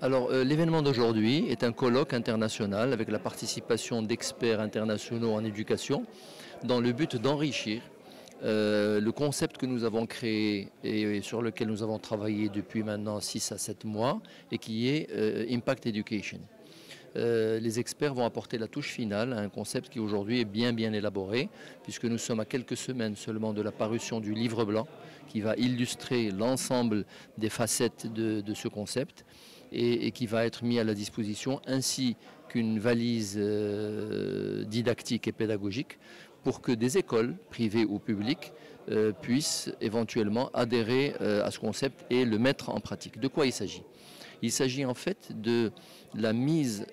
Alors, l'événement d'aujourd'hui est un colloque international avec la participation d'experts internationaux en éducation dans le but d'enrichir le concept que nous avons créé et sur lequel nous avons travaillé depuis maintenant 6 à 7 mois et qui est Impact Education. Les experts vont apporter la touche finale à un concept qui aujourd'hui est bien élaboré, puisque nous sommes à quelques semaines seulement de la parution du livre blanc qui va illustrer l'ensemble des facettes de ce concept et qui va être mis à la disposition ainsi qu'une valise didactique et pédagogique pour que des écoles, privées ou publiques, puissent éventuellement adhérer à ce concept et le mettre en pratique. De quoi il s'agit ? Il s'agit en fait de la mise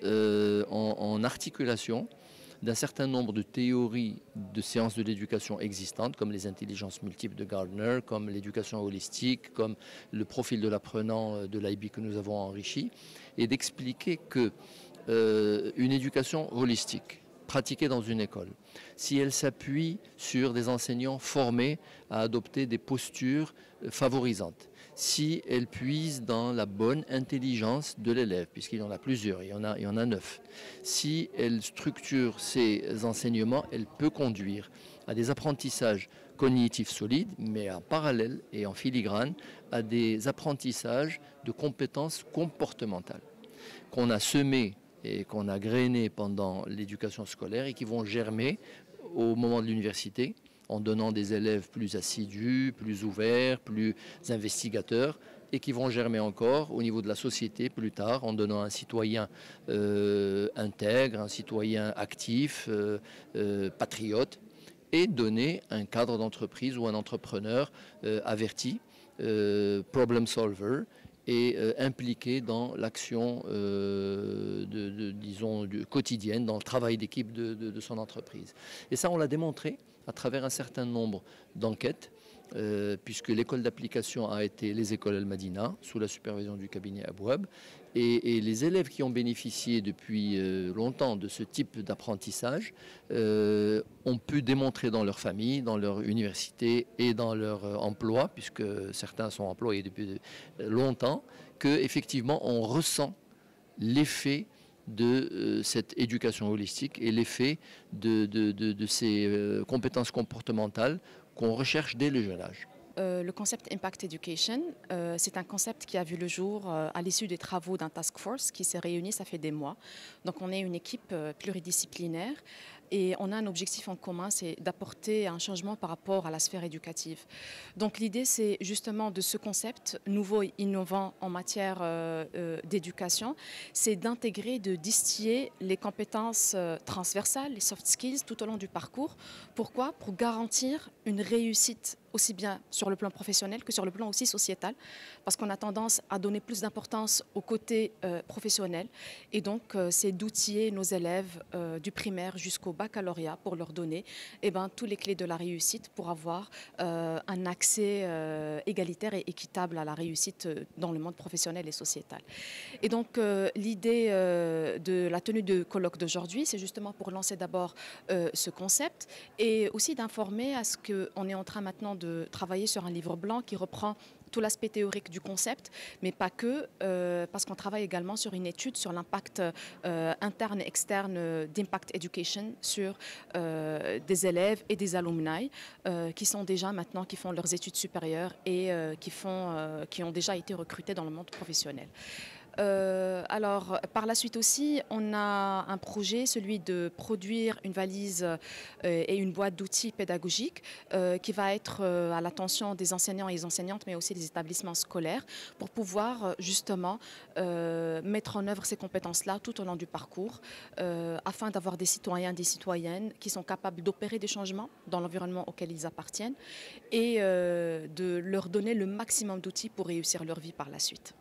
en articulation d'un certain nombre de théories de sciences de l'éducation existantes, comme les intelligences multiples de Gardner, comme l'éducation holistique, comme le profil de l'apprenant de l'IB que nous avons enrichi, et d'expliquer que une éducation holistique, pratiquée dans une école, si elle s'appuie sur des enseignants formés à adopter des postures favorisantes, si elle puise dans la bonne intelligence de l'élève, puisqu'il y en a plusieurs, il y en a 9, si elle structure ses enseignements, elle peut conduire à des apprentissages cognitifs solides, mais en parallèle et en filigrane à des apprentissages de compétences comportementales qu'on a semés et qu'on a grainé pendant l'éducation scolaire et qui vont germer au moment de l'université en donnant des élèves plus assidus, plus ouverts, plus investigateurs et qui vont germer encore au niveau de la société plus tard en donnant un citoyen intègre, un citoyen actif, patriote et donner un cadre d'entreprise ou un entrepreneur averti, problem solver, et impliqué dans l'action disons, quotidienne, dans le travail d'équipe de son entreprise. Et ça, on l'a démontré à travers un certain nombre d'enquêtes, puisque l'école d'application a été les écoles Al-Madina, sous la supervision du cabinet Abouab, et les élèves qui ont bénéficié depuis longtemps de ce type d'apprentissage ont pu démontrer dans leur famille, dans leur université et dans leur emploi, puisque certains sont employés depuis longtemps, qu'effectivement on ressent l'effet de cette éducation holistique et l'effet de ces compétences comportementales qu'on recherche dès le jeune âge. Le concept Impact Education, c'est un concept qui a vu le jour à l'issue des travaux d'un task force qui s'est réuni, ça fait des mois. Donc on est une équipe pluridisciplinaire et on a un objectif en commun, c'est d'apporter un changement par rapport à la sphère éducative. Donc l'idée, c'est justement de ce concept nouveau et innovant en matière d'éducation, c'est d'intégrer, de distiller les compétences transversales, les soft skills tout au long du parcours. Pourquoi ? Pour garantir une réussite aussi bien sur le plan professionnel que sur le plan aussi sociétal, parce qu'on a tendance à donner plus d'importance au côté professionnel. Et donc, c'est d'outiller nos élèves du primaire jusqu'au baccalauréat pour leur donner tous les clés de la réussite pour avoir un accès égalitaire et équitable à la réussite dans le monde professionnel et sociétal. Et donc, l'idée de la tenue de colloque d'aujourd'hui, c'est justement pour lancer d'abord ce concept et aussi d'informer à ce qu'on est en train maintenant de travailler sur un livre blanc qui reprend tout l'aspect théorique du concept, mais pas que, parce qu'on travaille également sur une étude sur l'impact interne et externe d'Impact Education sur des élèves et des alumni qui sont déjà maintenant, qui font leurs études supérieures et qui ont déjà été recrutés dans le monde professionnel. Alors, par la suite aussi, on a un projet, celui de produire une valise et une boîte d'outils pédagogiques qui va être à l'attention des enseignants et des enseignantes, mais aussi des établissements scolaires, pour pouvoir justement mettre en œuvre ces compétences-là tout au long du parcours, afin d'avoir des citoyens, des citoyennes qui sont capables d'opérer des changements dans l'environnement auquel ils appartiennent et de leur donner le maximum d'outils pour réussir leur vie par la suite.